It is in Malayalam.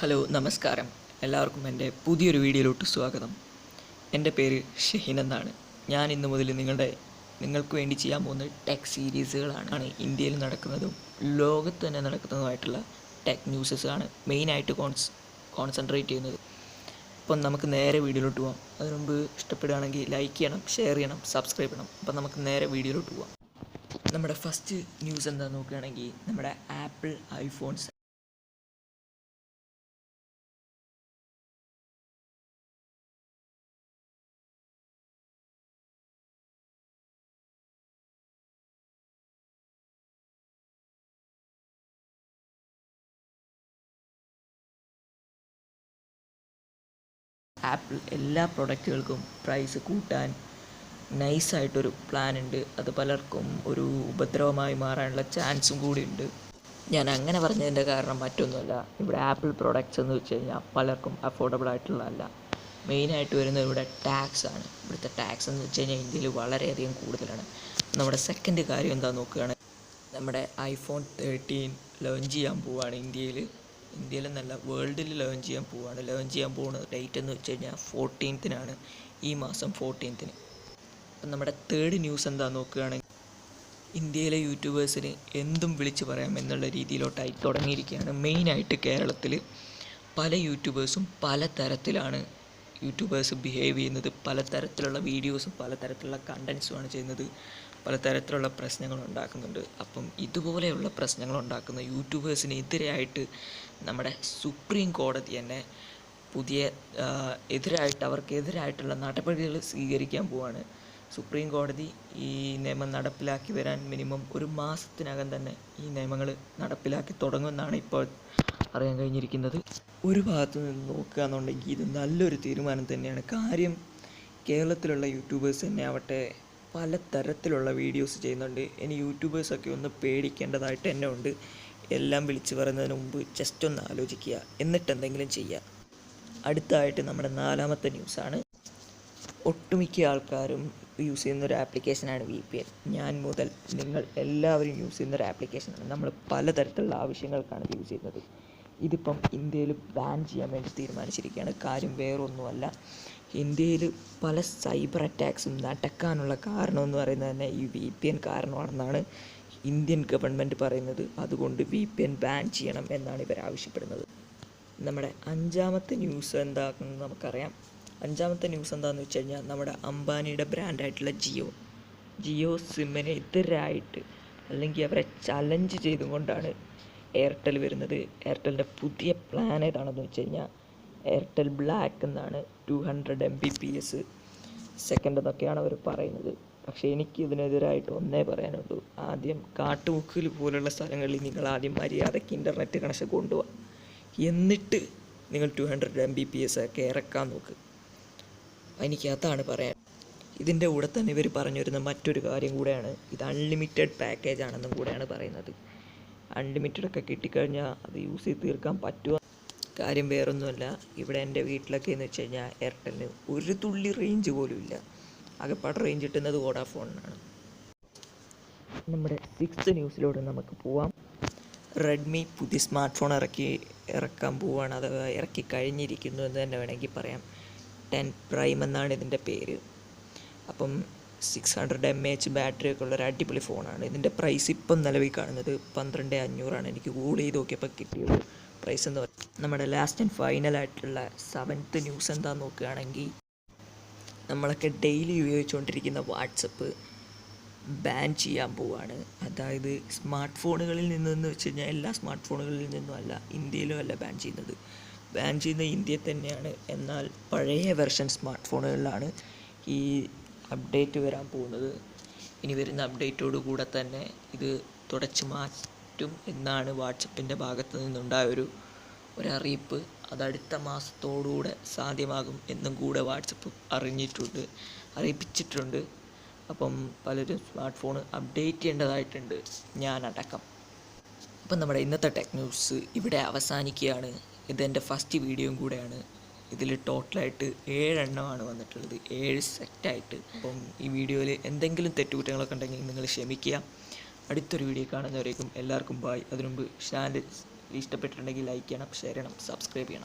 ഹലോ നമസ്കാരം, എല്ലാവർക്കും എൻ്റെ പുതിയൊരു വീഡിയോയിലോട്ട് സ്വാഗതം. എൻ്റെ പേര് ഷെഹിൻ എന്നാണ്. ഞാൻ ഇന്ന് മുതൽ നിങ്ങൾക്ക് വേണ്ടി ചെയ്യാൻ പോകുന്ന ടെക് സീരീസുകളാണ്. ഇന്ത്യയിൽ നടക്കുന്നതും ലോകത്ത് തന്നെ നടക്കുന്നതുമായിട്ടുള്ള ടെക് ന്യൂസസാണ് മെയിനായിട്ട് കോൺസെൻട്രേറ്റ് ചെയ്യുന്നത്. അപ്പം നമുക്ക് നേരെ വീഡിയോയിലോട്ട് പോകാം. അതിന് മുമ്പ് ഇഷ്ടപ്പെടുകയാണെങ്കിൽ ലൈക്ക് ചെയ്യണം, ഷെയർ ചെയ്യണം, സബ്സ്ക്രൈബ് ചെയ്യണം. അപ്പം നമുക്ക് നേരെ വീഡിയോയിലോട്ട് പോകാം. നമ്മുടെ ഫസ്റ്റ് ന്യൂസ് എന്താണെന്ന് നോക്കുകയാണെങ്കിൽ നമ്മുടെ ആപ്പിൾ ഐഫോൺസ് ആപ്പിൾ എല്ലാ പ്രൊഡക്റ്റുകൾക്കും പ്രൈസ് കൂട്ടാൻ നൈസായിട്ടൊരു പ്ലാൻ ഉണ്ട്. അത് പലർക്കും ഒരു ഉപദ്രവമായി മാറാനുള്ള ചാൻസും കൂടി ഉണ്ട്. ഞാൻ അങ്ങനെ പറഞ്ഞതിൻ്റെ കാരണം മറ്റൊന്നുമല്ല, ഇവിടെ ആപ്പിൾ പ്രൊഡക്ട്സ് എന്ന് വെച്ച് കഴിഞ്ഞാൽ പലർക്കും അഫോർഡബിൾ ആയിട്ടുള്ളതല്ല. മെയിനായിട്ട് വരുന്നത് ഇവിടെ ടാക്സ് ആണ്. ഇവിടുത്തെ ടാക്സ് എന്ന് വെച്ച് കഴിഞ്ഞാൽ ഇന്ത്യയിൽ വളരെയധികം കൂടുതലാണ്. നമ്മുടെ സെക്കൻഡ് കാര്യം എന്താണെന്ന് നോക്കുകയാണ്, നമ്മുടെ ഐഫോൺ 13 ലോഞ്ച് ചെയ്യാൻ പോവുകയാണ് ഇന്ത്യയിലെന്നല്ല, വേൾഡിൽ ലോഞ്ച് ചെയ്യാൻ പോകുന്ന ഡേറ്റ് എന്ന് വെച്ച് കഴിഞ്ഞാൽ 14th ഈ മാസം 14th. അപ്പം നമ്മുടെ തേർഡ് ന്യൂസ് എന്താണെന്ന് നോക്കുകയാണെങ്കിൽ ഇന്ത്യയിലെ യൂട്യൂബേഴ്സിന് എന്തും വിളിച്ച് പറയാം എന്നുള്ള രീതിയിലോട്ടായി തുടങ്ങിയിരിക്കുകയാണ്. മെയിനായിട്ട് കേരളത്തിൽ പല യൂട്യൂബേഴ്സും പലതരത്തിലാണ് ബിഹേവ് ചെയ്യുന്നത്. പലതരത്തിലുള്ള വീഡിയോസും പലതരത്തിലുള്ള കണ്ടൻസുമാണ് ചെയ്യുന്നത്. പലതരത്തിലുള്ള പ്രശ്നങ്ങൾ ഉണ്ടാക്കുന്നുണ്ട്. അപ്പം ഇതുപോലെയുള്ള പ്രശ്നങ്ങൾ ഉണ്ടാക്കുന്ന യൂട്യൂബേഴ്സിനെതിരായിട്ട് നമ്മുടെ സുപ്രീം കോടതി തന്നെ അവർക്കെതിരായിട്ടുള്ള നടപടികൾ സ്വീകരിക്കാൻ പോവാണ്. സുപ്രീം കോടതി ഈ നിയമം നടപ്പിലാക്കി വരാൻ മിനിമം ഒരു മാസത്തിനകം തന്നെ ഈ നിയമങ്ങൾ നടപ്പിലാക്കി തുടങ്ങുമെന്നാണ് ഇപ്പോൾ അറിയാൻ കഴിഞ്ഞിരിക്കുന്നത്. ഒരു ഭാഗത്തു നിന്ന് നോക്കുകയാണെന്നുണ്ടെങ്കിൽ ഇത് നല്ലൊരു തീരുമാനം തന്നെയാണ്. കാര്യം കേരളത്തിലുള്ള യൂട്യൂബേഴ്സ് തന്നെ ആവട്ടെ പലതരത്തിലുള്ള വീഡിയോസ് ചെയ്യുന്നുണ്ട്. ഇനി യൂട്യൂബേഴ്സൊക്കെ ഒന്ന് പേടിക്കേണ്ടതായിട്ട് തന്നെ ഉണ്ട്. എല്ലാം വിളിച്ച് പറയുന്നതിന് മുമ്പ് ജസ്റ്റ് ഒന്ന് ആലോചിക്കുക, എന്നിട്ട് എന്തെങ്കിലും ചെയ്യുക. അടുത്തതായിട്ട് നമ്മുടെ നാലാമത്തെ ന്യൂസാണ്. ഒട്ടുമിക്ക ആൾക്കാരും യൂസ് ചെയ്യുന്നൊരു ആപ്ലിക്കേഷനാണ് VPN. ഞാൻ മുതൽ നിങ്ങൾ എല്ലാവരും യൂസ് ചെയ്യുന്നൊരു ആപ്ലിക്കേഷനാണ്. നമ്മൾ പലതരത്തിലുള്ള ആവശ്യങ്ങൾക്കാണ് ഇത് യൂസ് ചെയ്യുന്നത്. ഇതിപ്പം ഇന്ത്യയിൽ ബാൻ ചെയ്യാൻ വേണ്ടി തീരുമാനിച്ചിരിക്കുകയാണ്. കാര്യം വേറൊന്നുമല്ല, ഇന്ത്യയിൽ പല സൈബർ അറ്റാക്സും നടക്കാനുള്ള കാരണമെന്ന് പറയുന്നത് തന്നെ ഈ VPN കാരണമാണെന്നാണ് ഇന്ത്യൻ ഗവൺമെൻറ് പറയുന്നത്. അതുകൊണ്ട് VPN ബാൻ ചെയ്യണം എന്നാണ് ഇവർ ആവശ്യപ്പെടുന്നത്. നമ്മുടെ അഞ്ചാമത്തെ ന്യൂസ് എന്താണെന്ന് നമുക്കറിയാം. അഞ്ചാമത്തെ ന്യൂസ് എന്താണെന്ന് വെച്ച് കഴിഞ്ഞാൽ നമ്മുടെ അംബാനിയുടെ ബ്രാൻഡായിട്ടുള്ള ജിയോ സിമ്മിന് എതിരായിട്ട് അല്ലെങ്കിൽ അവരെ ചലഞ്ച് ചെയ്തുകൊണ്ടാണ് എയർടെൽ വരുന്നത്. എയർടെലിൻ്റെ പുതിയ പ്ലാൻ ഏതാണെന്ന് വെച്ച് കഴിഞ്ഞാൽ എയർടെൽ ബ്ലാക്ക് എന്നാണ്. 200 Mbps സെക്കൻഡ് എന്നൊക്കെയാണ് അവർ പറയുന്നത്. പക്ഷേ എനിക്ക് ഇതിനെതിരായിട്ട് ഒന്നേ പറയാനുള്ളൂ, ആദ്യം കാട്ടുമുക്കിൽ പോലുള്ള സ്ഥലങ്ങളിൽ നിങ്ങൾ ആദ്യം മര്യാദയ്ക്ക് ഇൻ്റർനെറ്റ് കണക്ഷൻ കൊണ്ടുപോകുക, എന്നിട്ട് നിങ്ങൾ 200 Mbps ഒക്കെ ഇറക്കാൻ നോക്ക്. എനിക്ക് അതാണ് പറയാൻ. ഇതിൻ്റെ കൂടെ തന്നെ ഇവർ പറഞ്ഞു വരുന്ന മറ്റൊരു കാര്യം കൂടെയാണ്, ഇത് അൺലിമിറ്റഡ് പാക്കേജ് ആണെന്നും കൂടെയാണ് പറയുന്നത്. അൺലിമിറ്റഡൊക്കെ കിട്ടിക്കഴിഞ്ഞാൽ അത് യൂസ് ചെയ്ത് തീർക്കാൻ പറ്റുമോ? കാര്യം വേറൊന്നുമല്ല, ഇവിടെ എൻ്റെ വീട്ടിലൊക്കെ എന്ന് വെച്ച് കഴിഞ്ഞാൽ എയർടെലിന് ഒരു തുള്ളി റേഞ്ച് പോലും ഇല്ല. ആകെപ്പാട് റേഞ്ച് കിട്ടുന്നത് വോഡാഫോണിനാണ്. നമ്മുടെ 6th ന്യൂസിലൂടെ നമുക്ക് പോവാം. റെഡ്മി പുതിയ സ്മാർട്ട് ഫോൺ ഇറക്കാൻ പോവുകയാണ്. അഥവാ ഇറക്കി കഴിഞ്ഞിരിക്കുന്നു എന്ന് തന്നെ വേണമെങ്കിൽ പറയാം. 10 പ്രൈം എന്നാണ് ഇതിൻ്റെ പേര്. അപ്പം 600 mAh ബാറ്ററി ഒക്കെ ഉള്ളൊരു അടിപൊളി ഫോണാണ്. ഇതിൻ്റെ പ്രൈസ് ഇപ്പം നിലവിൽ കാണുന്നത് 12,500 എനിക്ക് ഗൂഗിൾ ചെയ്ത് നോക്കിയപ്പോൾ കിട്ടിയൊരു പ്രൈസ് എന്ന് പറയുന്നത്. നമ്മുടെ ലാസ്റ്റ് ആൻഡ് ഫൈനലായിട്ടുള്ള 7th ന്യൂസ് എന്താണെന്ന് നോക്കുകയാണെങ്കിൽ നമ്മളൊക്കെ ഡെയിലി ഉപയോഗിച്ചുകൊണ്ടിരിക്കുന്ന വാട്സപ്പ് ബാൻ ചെയ്യാൻ പോവുകയാണ്. അതായത് സ്മാർട്ട് ഫോണുകളിൽ നിന്നെന്ന് വെച്ച് കഴിഞ്ഞാൽ എല്ലാ സ്മാർട്ട് ഫോണുകളിൽ നിന്നും അല്ല, ഇന്ത്യയിലും അല്ല ബാൻ ചെയ്യുന്നത്. ബാൻ ചെയ്യുന്ന ഇന്ത്യയിൽ തന്നെയാണ്. എന്നാൽ പഴയ വെർഷൻ സ്മാർട്ട് ഫോണുകളിലാണ് ഈ അപ്ഡേറ്റ് വരാൻ പോകുന്നത്. ഇനി വരുന്ന അപ്ഡേറ്റോടു കൂടെ തന്നെ ഇത് തുടച്ചു മാറ്റും എന്നാണ് വാട്സപ്പിൻ്റെ ഭാഗത്ത് നിന്നുണ്ടായ ഒരു അറിയിപ്പ്. അതടുത്ത മാസത്തോടുകൂടെ സാധ്യമാകും എന്നും കൂടെ വാട്സപ്പ് അറിയിപ്പിച്ചിട്ടുണ്ട്. അപ്പം പലരും സ്മാർട്ട് ഫോൺ അപ്ഡേറ്റ് ചെയ്യേണ്ടതായിട്ടുണ്ട്, ഞാനടക്കം. അപ്പം നമ്മുടെ ഇന്നത്തെ ടെക് ന്യൂസ് ഇവിടെ അവസാനിക്കുകയാണ്. ഇതെൻ്റെ ഫസ്റ്റ് വീഡിയോയും കൂടെയാണ്. ഇതിൽ ടോട്ടലായിട്ട് 7 എണ്ണമാണ് വന്നിട്ടുള്ളത്, 7 സെറ്റായിട്ട്. അപ്പം ഈ വീഡിയോയിൽ എന്തെങ്കിലും തെറ്റുകുറ്റങ്ങളൊക്കെ ഉണ്ടെങ്കിൽ നിങ്ങൾ ക്ഷമിക്കുക. അടുത്തൊരു വീഡിയോ കാണുന്നവരേക്കും എല്ലാവർക്കും ബായ്. അതിനുമുമ്പ് ചാനൽ ഇഷ്ടപ്പെട്ടിട്ടുണ്ടെങ്കിൽ ലൈക്ക് ചെയ്യണം, ഷെയർ ചെയ്യണം, സബ്സ്ക്രൈബ് ചെയ്യണം.